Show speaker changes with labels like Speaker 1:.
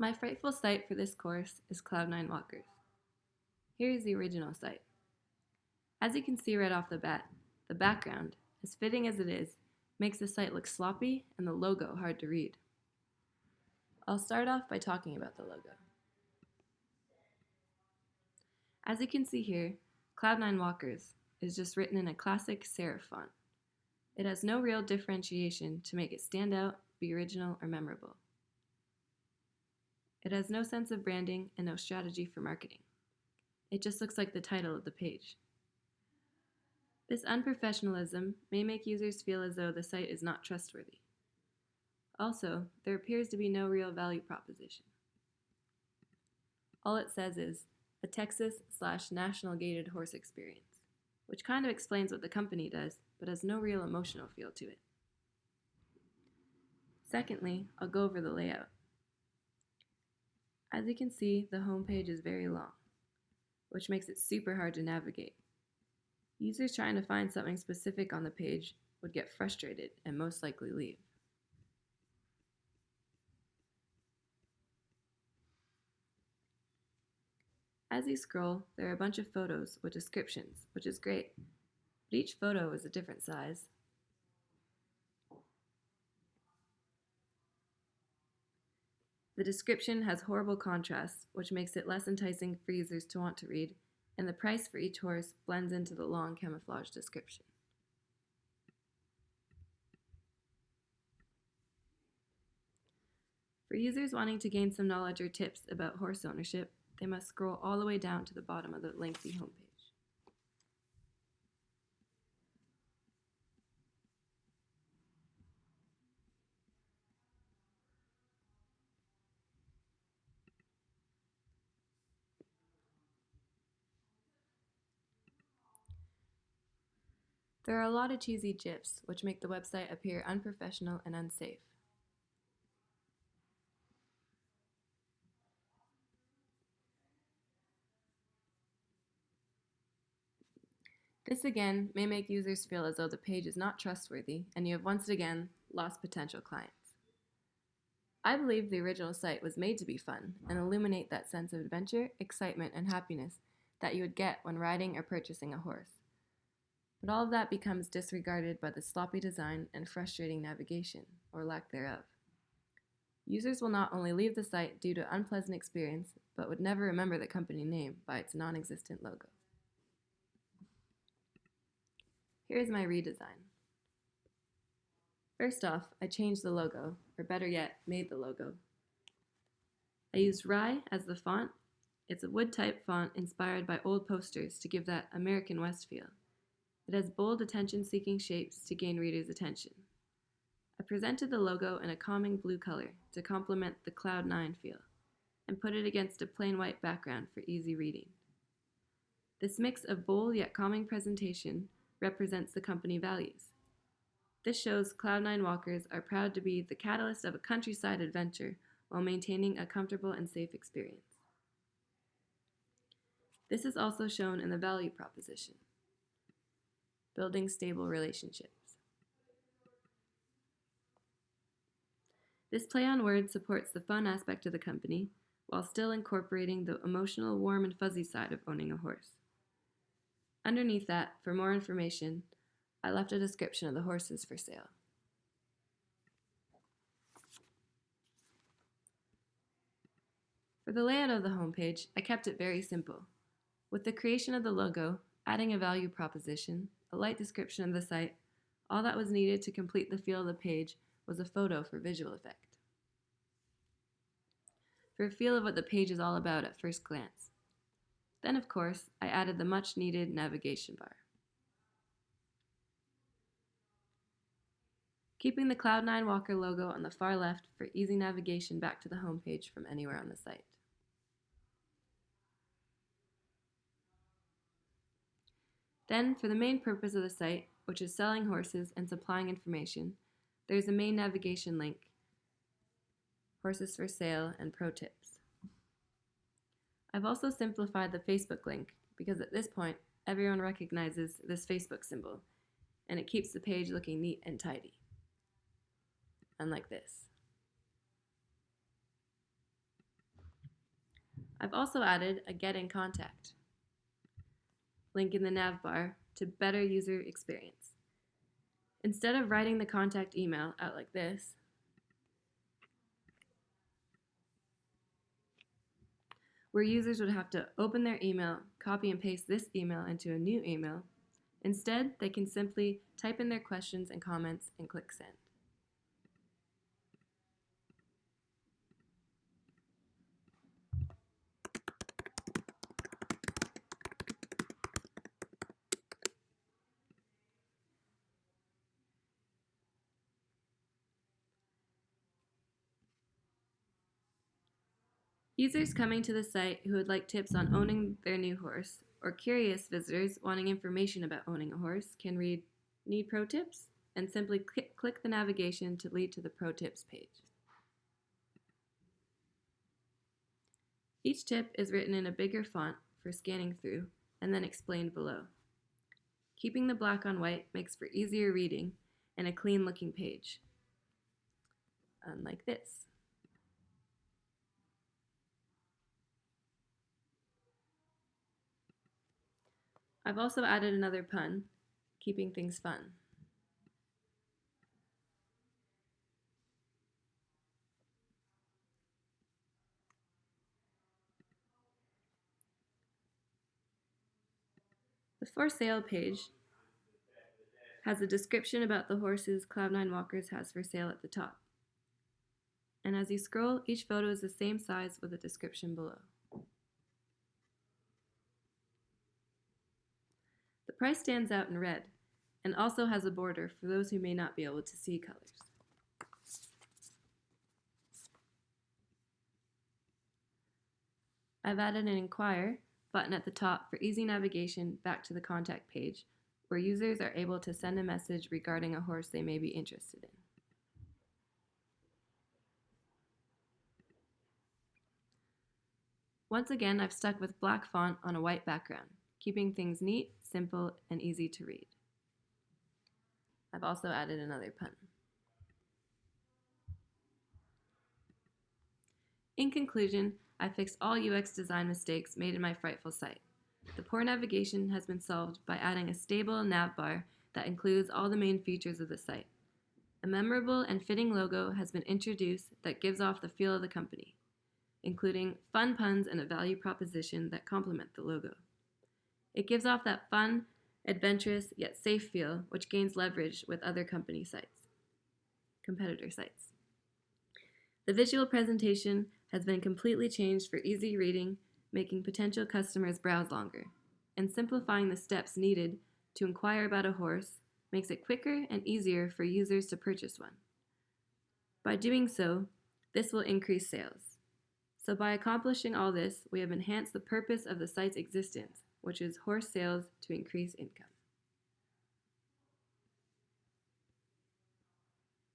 Speaker 1: My frightful site for this course is Cloud9Walkers. Here is the original site. As you can see right off the bat, the background, as fitting as it is, makes the site look sloppy and the logo hard to read. I'll start off by talking about the logo. As you can see here, Cloud9Walkers is just written in a classic serif font. It has no real differentiation to make it stand out, be original, or memorable. It has no sense of branding and no strategy for marketing. It just looks like the title of the page. This unprofessionalism may make users feel as though the site is not trustworthy. Also, there appears to be no real value proposition. All it says is, a Texas/national gated horse experience, which kind of explains what the company does, but has no real emotional feel to it. Secondly, I'll go over the layout. As you can see, the homepage is very long, which makes it super hard to navigate. Users trying to find something specific on the page would get frustrated and most likely leave. As you scroll, there are a bunch of photos with descriptions, which is great, but each photo is a different size. The description has horrible contrast, which makes it less enticing for users to want to read, and the price for each horse blends into the long camouflage description. For users wanting to gain some knowledge or tips about horse ownership, they must scroll all the way down to the bottom of the lengthy homepage. There are a lot of cheesy GIFs, which make the website appear unprofessional and unsafe. This again may make users feel as though the page is not trustworthy and you have once again lost potential clients. I believe the original site was made to be fun and illuminate that sense of adventure, excitement, and happiness that you would get when riding or purchasing a horse. But all of that becomes disregarded by the sloppy design and frustrating navigation, or lack thereof. Users will not only leave the site due to unpleasant experience, but would never remember the company name by its non-existent logo. Here's my redesign. First off, I changed the logo, or better yet, made the logo. I used Rye as the font. It's a wood-type font inspired by old posters to give that American West feel. It has bold, attention-seeking shapes to gain readers' attention. I presented the logo in a calming blue color to complement the Cloud9 feel, and put it against a plain white background for easy reading. This mix of bold yet calming presentation represents the company values. This shows Cloud9Walkers are proud to be the catalyst of a countryside adventure while maintaining a comfortable and safe experience. This is also shown in the value proposition. Building stable relationships. This play on words supports the fun aspect of the company while still incorporating the emotional, warm, and fuzzy side of owning a horse. Underneath that, for more information, I left a description of the horses for sale. For the layout of the homepage, I kept it very simple. With the creation of the logo, adding a value proposition, a light description of the site, all that was needed to complete the feel of the page was a photo for visual effect. For a feel of what the page is all about at first glance. Then, of course, I added the much-needed navigation bar. Keeping the Cloud9Walker logo on the far left for easy navigation back to the homepage from anywhere on the site. Then, for the main purpose of the site, which is selling horses and supplying information, there's a main navigation link, horses for sale, and pro tips. I've also simplified the Facebook link because at this point, everyone recognizes this Facebook symbol, and it keeps the page looking neat and tidy. Unlike this. I've also added a Get in Contact link in the nav bar to better user experience. Instead of writing the contact email out like this, where users would have to open their email, copy and paste this email into a new email, instead they can simply type in their questions and comments and click send. Users coming to the site who would like tips on owning their new horse, or curious visitors wanting information about owning a horse, can read Need Pro Tips and simply click the navigation to lead to the Pro Tips page. Each tip is written in a bigger font for scanning through and then explained below. Keeping the black on white makes for easier reading and a clean looking page, unlike this. I've also added another pun, keeping things fun. The For Sale page has a description about the horses Cloud9Walkers has for sale at the top. And as you scroll, each photo is the same size with a description below. The price stands out in red and also has a border for those who may not be able to see colors. I've added an Inquire button at the top for easy navigation back to the contact page, where users are able to send a message regarding a horse they may be interested in. Once again, I've stuck with black font on a white background, keeping things neat, simple, and easy to read. I've also added another pun. In conclusion, I fixed all UX design mistakes made in my frightful site. The poor navigation has been solved by adding a stable nav bar that includes all the main features of the site. A memorable and fitting logo has been introduced that gives off the feel of the company, including fun puns and a value proposition that complement the logo. It gives off that fun, adventurous, yet safe feel, which gains leverage with other competitor sites. The visual presentation has been completely changed for easy reading, making potential customers browse longer, and simplifying the steps needed to inquire about a horse makes it quicker and easier for users to purchase one. By doing so, this will increase sales. So by accomplishing all this, we have enhanced the purpose of the site's existence, which is horse sales to increase income.